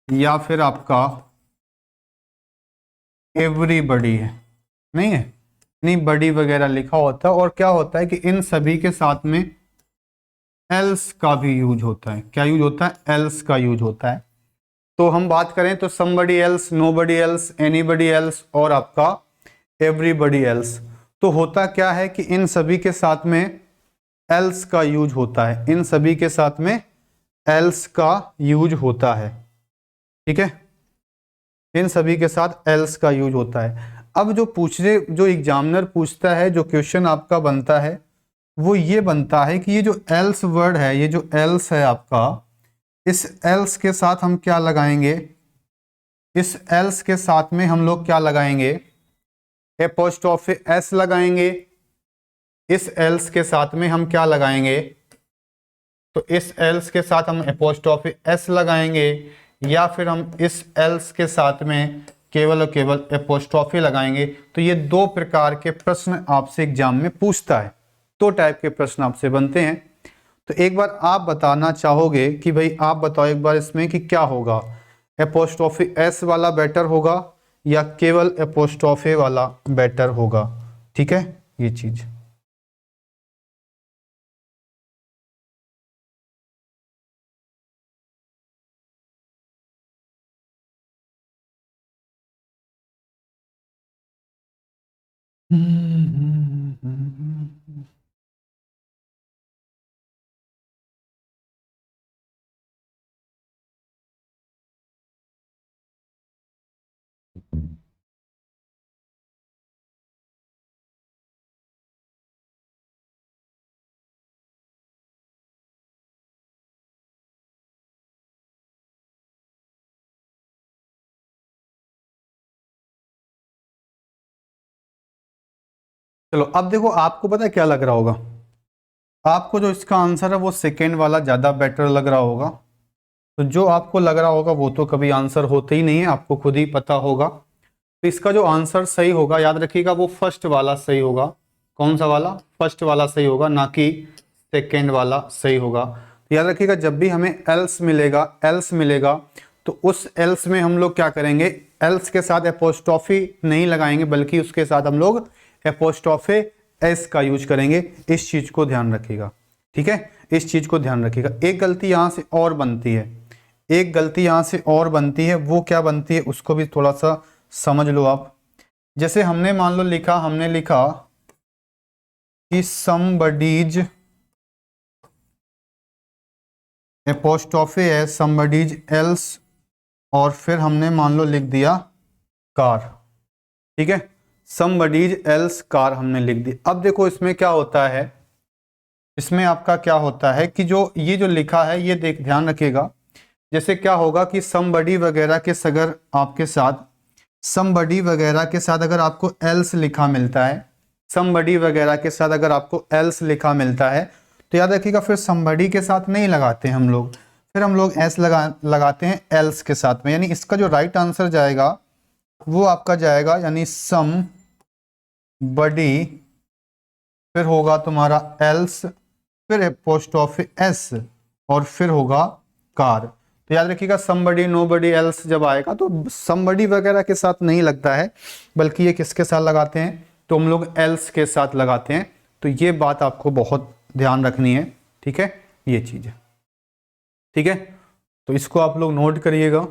या फिर आपका एवरीबडी है, नहीं है, नहीं बडी वगैरह लिखा होता है। और क्या होता है कि इन सभी के साथ में एल्स का भी यूज होता है। क्या यूज होता है, एल्स का यूज होता है। तो हम बात करें तो somebody else, nobody else, anybody else और आपका एवरीबडी एल्स। तो होता क्या है कि इन सभी के साथ में एल्स का यूज होता है, इन सभी के साथ में एल्स का यूज होता है, ठीक है। इन सभी के साथ एल्स का यूज होता है। अब जो एग्जामिनर पूछता है, जो क्वेश्चन आपका बनता है वो ये बनता है कि ये जो एल्स वर्ड है, ये जो एल्स है आपका, इस एल्स के साथ हम क्या लगाएंगे, इस एल्स के साथ में हम लोग क्या लगाएंगे, एपोस्ट्रोफी एस लगाएंगे। इस एल्स के साथ में हम क्या लगाएंगे, तो इस एल्स के साथ हम एपोस्ट्रोफी एस लगाएंगे, या फिर हम इस एल्स के साथ में केवल और केवल एपोस्ट्रॉफी लगाएंगे। तो ये दो प्रकार के प्रश्न आपसे एग्जाम में पूछता है, दो टाइप के प्रश्न आपसे बनते हैं। तो एक बार आप बताना चाहोगे कि भाई आप बताओ एक बार इसमें कि क्या होगा, एपोस्ट्रॉफी एस वाला बेटर होगा या केवल एपोस्ट्रॉफी वाला बेटर होगा। ठीक है, ये चीज। चलो अब देखो, आपको पता है क्या लग रहा होगा, आपको जो इसका आंसर है वो सेकेंड वाला ज्यादा बेटर लग रहा होगा। तो जो आपको लग रहा होगा वो तो कभी आंसर होते ही नहीं है, आपको खुद ही पता होगा। तो इसका जो आंसर सही होगा, याद रखिएगा, वो फर्स्ट वाला सही होगा। कौन सा वाला? फर्स्ट वाला सही होगा, ना कि सेकेंड वाला सही होगा। तो याद रखिएगा, जब भी हमें एल्स मिलेगा, एल्स मिलेगा, तो उस एल्स में हम लोग क्या करेंगे, एल्स के साथ एपोस्ट्रॉफी नहीं लगाएंगे, बल्कि उसके साथ हम लोग एपोस्ट्रॉफे एस का यूज करेंगे। इस चीज को ध्यान रखिएगा, ठीक है, इस चीज को ध्यान रखिएगा। एक गलती यहां से और बनती है, एक गलती यहां से और बनती है, वो क्या बनती है उसको भी थोड़ा सा समझ लो आप। जैसे हमने मान लो लिखा, हमने लिखा कि समबडीज एपोस्ट्रॉफे है, समबडीज एल्स, और फिर हमने मान लो लिख दिया कार। ठीक है, समबडीज एल्स कार हमने लिख दी। अब देखो इसमें क्या होता है, इसमें आपका क्या होता है कि जो ये जो लिखा है ये देख ध्यान रखिएगा। जैसे क्या होगा कि समबडी वगैरह के अगर आपके साथ, समबडी वगैरह के साथ अगर आपको एल्स लिखा मिलता है, समबडी वगैरह के साथ अगर आपको एल्स लिखा मिलता है, तो याद रखिएगा फिर समबडी के साथ नहीं लगाते हम लोग, फिर हम लोग एस लगाते हैं एल्स के साथ में। यानी इसका जो राइट आंसर जाएगा वो आपका जाएगा, यानी सम बडी, फिर होगा तुम्हारा एल्स, फिर एपोस्ट्रोफी एस, और फिर होगा कार। तो याद रखिएगा समबडी, नोबडी, एल्स जब आएगा तो समबडी वगैरह के साथ नहीं लगता है, बल्कि ये किसके साथ लगाते हैं, तो हम लोग एल्स के साथ लगाते हैं। तो ये बात आपको बहुत ध्यान रखनी है, ठीक है, ये चीज है, ठीक है। तो इसको आप लोग नोट करिएगा।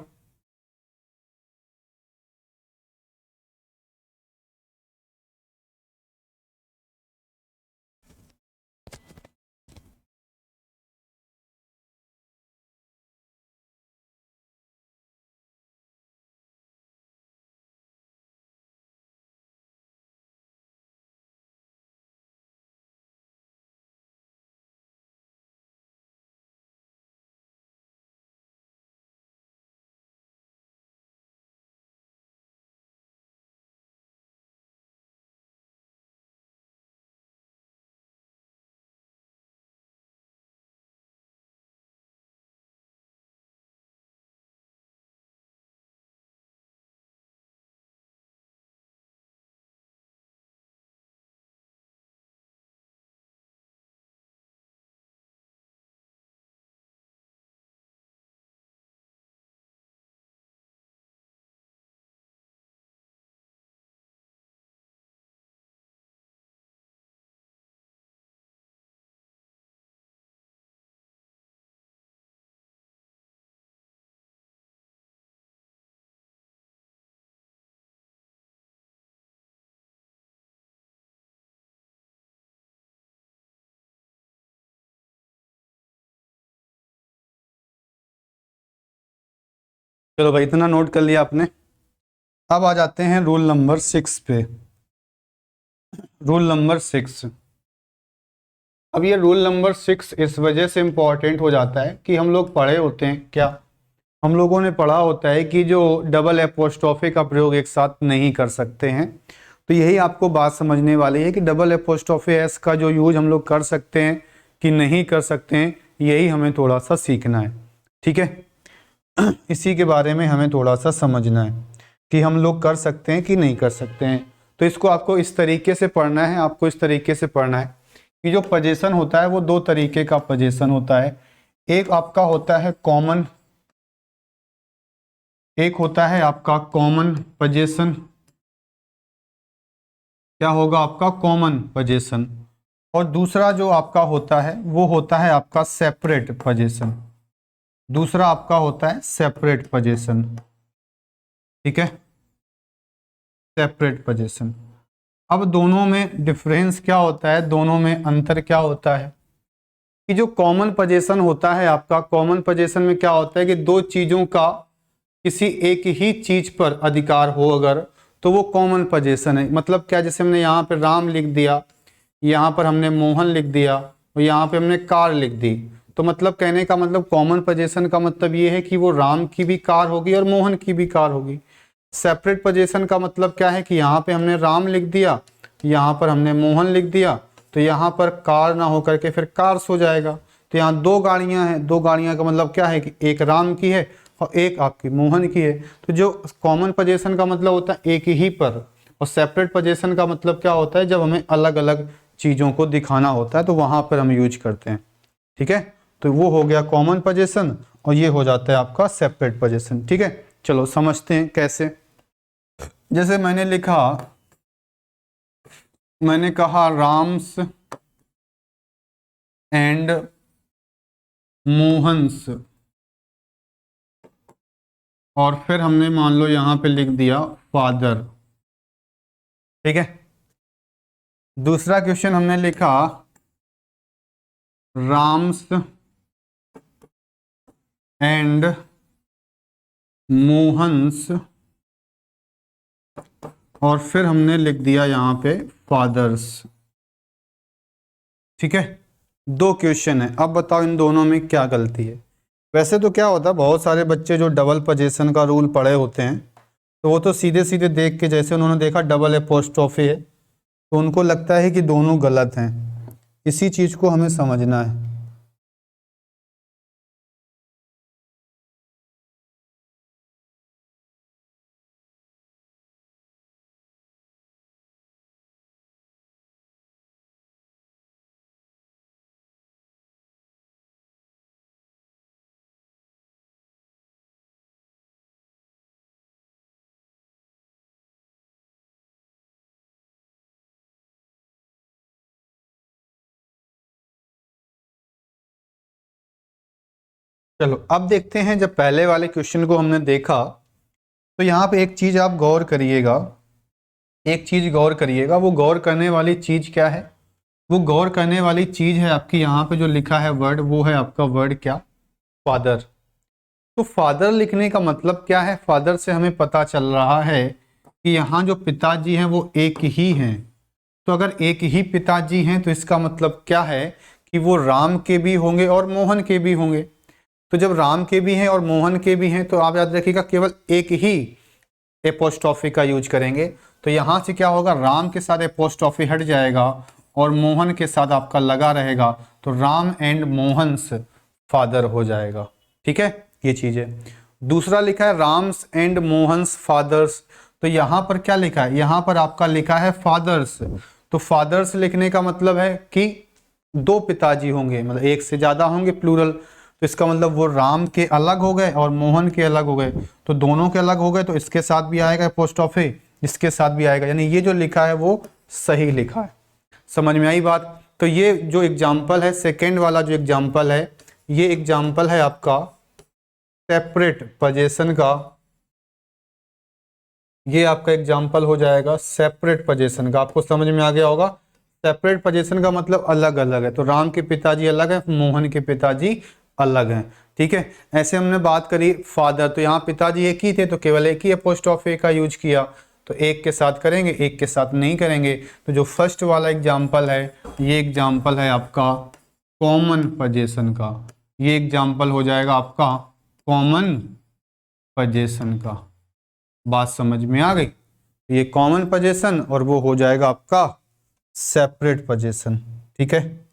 चलो भाई, इतना नोट कर लिया आपने। अब आ जाते हैं रूल नंबर 6 पे। रूल नंबर 6, अब ये रूल नंबर 6 इस वजह से इंपॉर्टेंट हो जाता है कि हम लोग पढ़े होते हैं, क्या हम लोगों ने पढ़ा होता है कि जो डबल एपोस्ट्रोफी का प्रयोग एक साथ नहीं कर सकते हैं। तो यही आपको बात समझने वाली है कि डबल एपोस्ट्रोफी एस का जो यूज हम लोग कर सकते हैं कि नहीं कर सकते हैं, यही हमें थोड़ा सा सीखना है, ठीक है, इसी के बारे में हमें थोड़ा सा समझना है। कि हम लोग कर सकते हैं कि नहीं कर सकते हैं। तो इसको आपको इस तरीके से पढ़ना है, आपको इस तरीके से पढ़ना है कि जो पोजीशन होता है वो दो तरीके का पोजीशन होता है। एक आपका होता है कॉमन, एक होता है आपका कॉमन पोजीशन। क्या होगा आपका कॉमन पोजीशन। और दूसरा जो आपका होता है वो होता है आपका सेपरेट पोजीशन। दूसरा आपका होता है सेपरेट पोजीशन। ठीक है, सेपरेट पोजीशन। अब दोनों में डिफरेंस क्या होता है, दोनों में अंतर क्या होता है कि जो कॉमन पोजीशन होता है आपका, कॉमन पोजीशन में क्या होता है कि दो चीजों का किसी एक ही चीज पर अधिकार हो अगर, तो वो कॉमन पोजीशन है। मतलब क्या, जैसे हमने यहाँ पे राम लिख दिया, यहाँ पर हमने मोहन लिख दिया और यहाँ पे हमने कार लिख दी, तो मतलब कहने का मतलब कॉमन पोजीशन का मतलब ये है कि वो राम की भी कार होगी और मोहन की भी कार होगी। सेपरेट पोजीशन का मतलब क्या है कि यहाँ पे हमने राम लिख दिया, यहाँ पर हमने मोहन लिख दिया, तो यहाँ पर कार ना होकर के फिर कार्स हो जाएगा। तो यहाँ दो गाड़ियाँ हैं, दो गाड़ियाँ का मतलब क्या है कि एक राम की है और एक आपकी मोहन की है। तो जो कॉमन पोजीशन का मतलब होता है एक ही पर, और सेपरेट पोजीशन का मतलब क्या होता है जब हमें अलग अलग चीज़ों को दिखाना होता है तो वहाँ पर हम यूज करते हैं। ठीक है, तो वो हो गया कॉमन पोजीशन और ये हो जाता है आपका सेपरेट पोजीशन। ठीक है, चलो समझते हैं कैसे। जैसे मैंने लिखा, मैंने कहा राम्स एंड मोहन्स, और फिर हमने मान लो यहां पे लिख दिया फादर। ठीक है, दूसरा क्वेश्चन हमने लिखा राम्स एंड मोहन्स, और फिर हमने लिख दिया यहां पे फादर्स। ठीक है, दो क्वेश्चन है। अब बताओ इन दोनों में क्या गलती है। वैसे तो क्या होता है, बहुत सारे बच्चे जो डबल पोजीशन का रूल पढ़े होते हैं तो वो तो सीधे सीधे देख के, जैसे उन्होंने देखा डबल एपोस्ट्रोफी है तो उनको लगता है कि दोनों गलत हैं। इसी चीज को हमें समझना है। चलो अब देखते हैं, जब पहले वाले क्वेश्चन को हमने देखा तो यहाँ पे एक चीज आप गौर करिएगा, एक चीज गौर करिएगा। वो गौर करने वाली चीज क्या है, वो गौर करने वाली चीज है आपकी यहाँ पे जो लिखा है वर्ड, वो है आपका वर्ड क्या, फादर। तो फादर लिखने का मतलब क्या है, फादर से हमें पता चल रहा है कि यहाँ जो पिताजी हैं वो एक ही हैं। तो अगर एक ही पिताजी हैं तो इसका मतलब क्या है कि वो राम के भी होंगे और मोहन के भी होंगे। तो जब राम के भी हैं और मोहन के भी हैं तो आप याद रखिएगा केवल एक ही एपोस्ट्रॉफी का यूज करेंगे। तो यहाँ से क्या होगा, राम के साथ एपोस्ट्रॉफी हट जाएगा और मोहन के साथ आपका लगा रहेगा, तो राम एंड मोहन्स फादर हो जाएगा। ठीक है, ये चीज है। दूसरा लिखा है राम्स एंड मोहन्स फादर्स, तो यहाँ पर क्या लिखा है, यहाँ पर आपका लिखा है फादर्स। तो फादर्स लिखने का मतलब है कि दो पिताजी होंगे, मतलब एक से ज्यादा होंगे प्लूरल। तो इसका मतलब वो राम के अलग हो गए और मोहन के अलग हो गए, तो दोनों के अलग हो गए, तो इसके साथ भी आएगा एपोस्ट्रोफी, इसके साथ भी आएगा, यानी ये जो लिखा है वो सही लिखा है। समझ में आई बात। तो ये जो एग्जाम्पल है, सेकेंड वाला जो एग्जाम्पल है, ये एग्जाम्पल है आपका सेपरेट पोजीशन का। ये आपका एग्जाम्पल हो जाएगा सेपरेट पोजीशन का, आपको समझ में आ गया होगा। सेपरेट पोजीशन का मतलब अलग अलग है, तो राम के पिताजी अलग है, मोहन के पिताजी अलग हैं। ठीक है, ऐसे हमने बात करी फादर, तो यहाँ पिताजी एक ही थे तो केवल एक ही अपोस्ट्रोफी का यूज किया, तो एक के साथ करेंगे एक के साथ नहीं करेंगे। तो जो फर्स्ट वाला एग्जाम्पल है, ये एग्जाम्पल है आपका कॉमन पोजीशन का, ये एग्जाम्पल हो जाएगा आपका कॉमन पोजीशन का। बात समझ में आ गई। ये कॉमन पोजीशन और वो हो जाएगा आपका सेपरेट पोजीशन। ठीक है।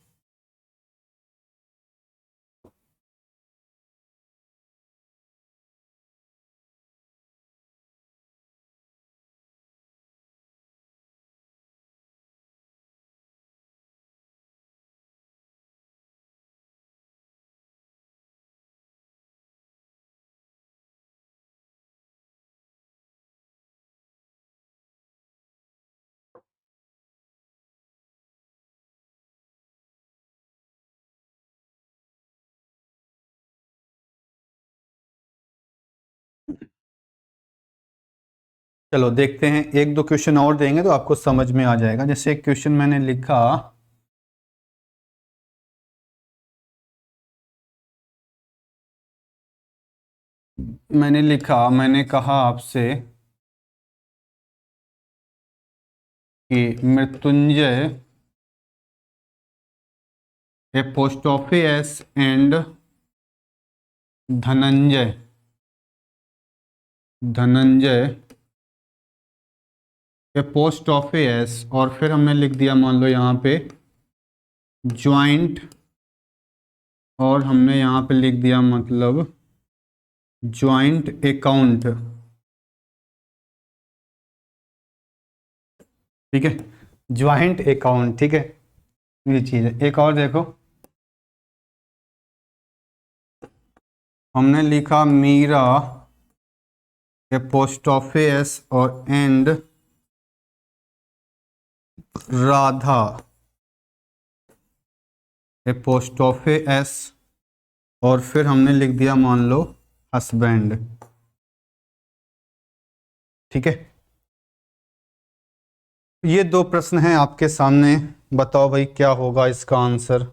चलो देखते हैं, एक दो क्वेश्चन और देंगे तो आपको समझ में आ जाएगा। जैसे एक क्वेश्चन मैंने लिखा, मैंने कहा आपसे कि Mrityunjay apostrophe and Dhananjay apostrophe और फिर हमने लिख दिया मान लो यहाँ पे ज्वाइंट, और हमने यहाँ पे लिख दिया मतलब ज्वाइंट अकाउंट। ठीक है, ज्वाइंट अकाउंट, ठीक है, ये चीज़ है। एक और देखो, हमने लिखा मीरा एपोस्ट्रोफी और एंड राधा एपोस्ट्रोफी और फिर हमने लिख दिया मान लो हस्बैंड। ठीक है, ये दो प्रश्न हैं आपके सामने, बताओ भाई क्या होगा इसका आंसर।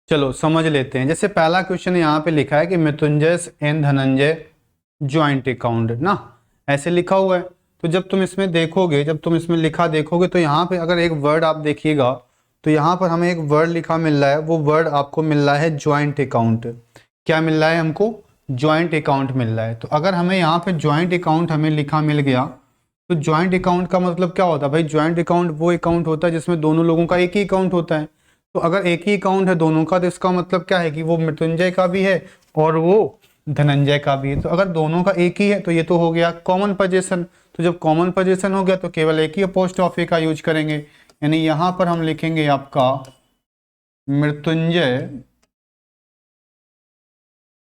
चलो समझ लेते हैं। जैसे पहला क्वेश्चन यहाँ पे लिखा है कि Mrityunjay and Dhananjay joint account ना, ऐसे लिखा हुआ है। तो जब तुम इसमें देखोगे, जब तुम इसमें लिखा देखोगे तो यहाँ पे अगर एक वर्ड आप देखिएगा तो यहाँ पर हमें एक वर्ड लिखा मिल रहा है, वो वर्ड आपको मिल रहा है ज्वाइंट अकाउंट। क्या मिल रहा है हमको? ज्वाइंट अकाउंट मिल रहा है। तो अगर हमें यहाँ पे ज्वाइंट अकाउंट हमें लिखा मिल गया तो ज्वाइंट अकाउंट का मतलब क्या होता है भाई? ज्वाइंट अकाउंट वो अकाउंट होता है जिसमें दोनों लोगों का एक ही अकाउंट होता है। तो अगर एक ही अकाउंट है दोनों का तो इसका मतलब क्या है कि वो मृत्युंजय का भी है और वो धनंजय का भी है। तो अगर दोनों का एक ही है तो ये तो हो गया कॉमन पोजीशन। तो जब कॉमन पोजीशन हो गया तो केवल एक ही अपोस्ट्रोफी का यूज करेंगे, यानी यहां पर हम लिखेंगे आपका मृत्युंजय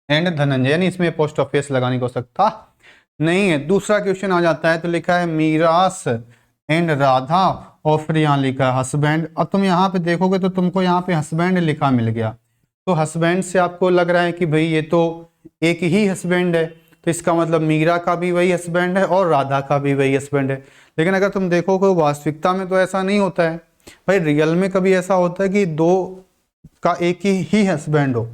एंड धनंजय, यानी इसमें अपोस्ट्रोफी लगाने की आवश्यकता नहीं है। दूसरा क्वेश्चन आ जाता है तो लिखा है मीरास एंड राधा और फिर यहाँ लिखा है हस्बैंड। और तुम यहाँ पे देखोगे तो तुमको यहाँ पे हस्बैंड लिखा मिल गया। तो हस्बैंड से आपको लग रहा है कि भाई ये तो एक ही हस्बैंड है, तो इसका मतलब मीरा का भी वही हस्बैंड है और राधा का भी वही हस्बैंड है। लेकिन अगर तुम देखोगे वास्तविकता में तो ऐसा नहीं होता है भाई। रियल में कभी ऐसा होता है कि दो का एक ही हस्बैंड हो।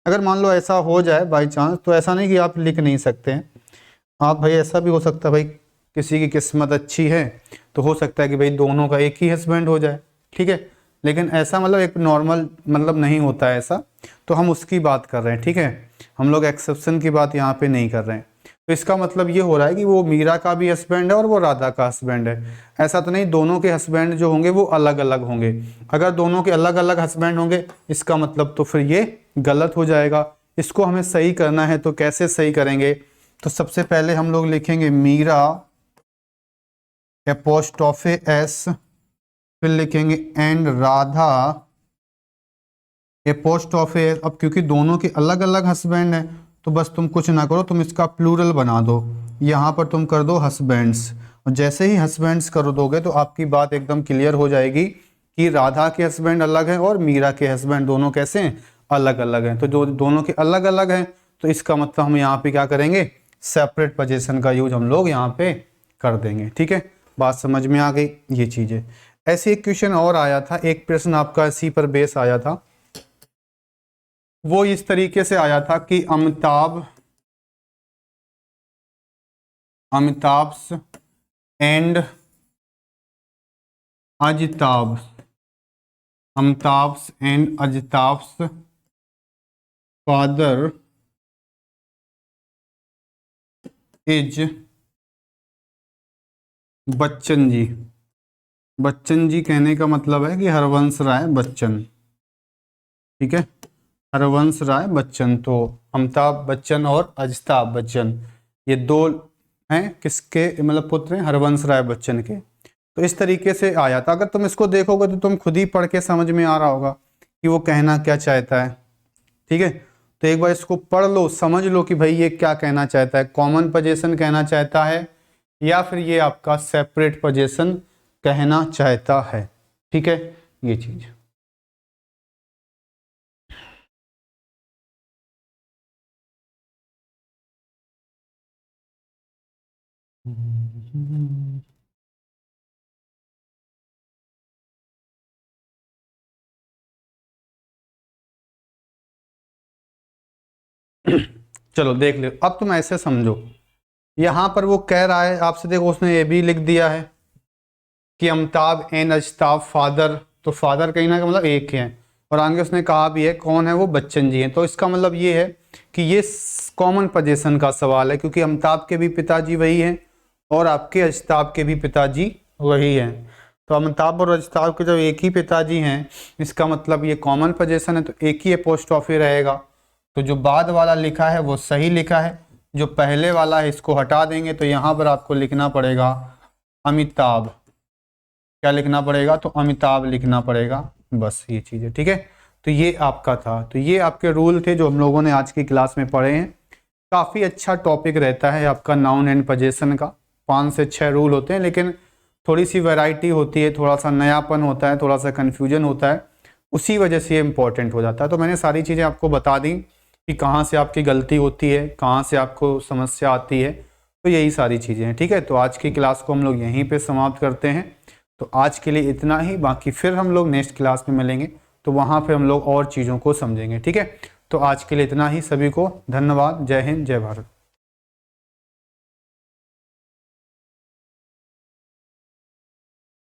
अगर मान लो ऐसा हो जाए बाई चांस, तो ऐसा नहीं कि आप लिख नहीं सकते हैं आप भाई, ऐसा भी हो सकता है भाई किसी की किस्मत अच्छी है तो हो सकता है कि भाई दोनों का एक ही हस्बैंड हो जाए। ठीक है, लेकिन ऐसा मतलब एक नॉर्मल मतलब नहीं होता है ऐसा, तो हम उसकी बात कर रहे हैं। ठीक है, हम लोग एक्सेप्शन की बात यहाँ पे नहीं कर रहे हैं। तो इसका मतलब ये हो रहा है कि वो मीरा का भी हस्बैंड है और वो राधा का हस्बैंड है। ऐसा तो नहीं दोनों के हस्बैंड जो होंगे वो अलग अलग होंगे। अगर दोनों के अलग अलग हस्बैंड होंगे इसका मतलब तो फिर ये गलत हो जाएगा। इसको हमें सही करना है तो कैसे सही करेंगे? तो सबसे पहले हम लोग लिखेंगे मीरा एपोस्ट्रोफी एस, फिर लिखेंगे एंड राधा एपोस्ट्रोफी एस। अब क्योंकि दोनों के अलग अलग हस्बैंड हैं तो बस तुम कुछ ना करो, तुम इसका प्लूरल बना दो। यहाँ पर तुम कर दो हस्बैंड्स, और जैसे ही हस्बैंड्स कर दोगे तो आपकी बात एकदम क्लियर हो जाएगी कि राधा के हस्बैंड अलग हैं और मीरा के हस्बैंड दोनों कैसे हैं? अलग अलग हैं। तो जो दोनों के अलग अलग हैं तो इसका मतलब हम यहाँ पे क्या करेंगे, सेपरेट पोजीशन का यूज हम लोग यहाँ पे कर देंगे। ठीक है, बात समझ में आ गई ये चीजें। ऐसे एक क्वेश्चन और आया था, एक प्रश्न आपका इसी पर बेस आया था, वो इस तरीके से आया था कि Amitabh and Ajitabh father is Bachchan ji. Bachchan ji कहने का मतलब है कि हरवंश राय बच्चन। ठीक है, हरवंश राय बच्चन। तो अमिताभ बच्चन और अजिताभ बच्चन ये दो हैं किसके, मतलब पुत्र हैं हरवंश राय बच्चन के। तो इस तरीके से आया था, अगर तुम इसको देखोगे तो तुम खुद ही पढ़ के समझ में आ रहा होगा कि वो कहना क्या चाहता है। ठीक है, तो एक बार इसको पढ़ लो, समझ लो कि भाई ये क्या कहना चाहता है, कॉमन पोजीशन कहना चाहता है या फिर ये आपका सेपरेट पोजीशन कहना चाहता है। ठीक है, ये चीज। चलो देख लो, अब तुम ऐसे समझो, यहां पर वो कह रहा है आपसे, देखो उसने ये भी लिख दिया है कि अमिताभ एंड अजिताभ फादर, तो फादर कहीं ना मतलब एक ही है, और आगे उसने कहा भी है कौन है वो, बच्चन जी हैं। तो इसका मतलब ये है कि ये कॉमन पोजीशन का सवाल है, क्योंकि अमिताभ के भी पिताजी वही हैं और आपके अजिताभ के भी पिताजी वही हैं। तो अमिताभ और अजिताभ के जब एक ही पिताजी हैं, इसका मतलब ये कॉमन पोजीशन है, तो एक ही अपोस्ट्रोफी रहेगा। तो जो बाद वाला लिखा है वो सही लिखा है, जो पहले वाला है इसको हटा देंगे, तो यहाँ पर आपको लिखना पड़ेगा अमिताभ। क्या लिखना पड़ेगा, तो अमिताभ लिखना पड़ेगा, बस ये चीज़ है। ठीक है, तो ये आपका था, तो ये आपके रूल थे जो हम लोगों ने आज की क्लास में पढ़े हैं। काफ़ी अच्छा टॉपिक रहता है आपका नाउन एंड पोजीशन का, 5 से 6 रूल होते हैं, लेकिन थोड़ी सी वैरायटी होती है, थोड़ा सा नयापन होता है, थोड़ा सा कन्फ्यूजन होता है, उसी वजह से ये इंपॉर्टेंट हो जाता है। तो मैंने सारी चीज़ें आपको बता दी कि कहाँ से आपकी गलती होती है, कहाँ से आपको समस्या आती है, तो यही सारी चीज़ें हैं। ठीक है, तो आज की क्लास को हम लोग यहीं पे समाप्त करते हैं। तो आज के लिए इतना ही, बाकी फिर हम लोग नेक्स्ट क्लास में मिलेंगे, तो वहाँ पे हम लोग और चीज़ों को समझेंगे। ठीक है, तो आज के लिए इतना ही, सभी को धन्यवाद, जय हिंद, जय भारत।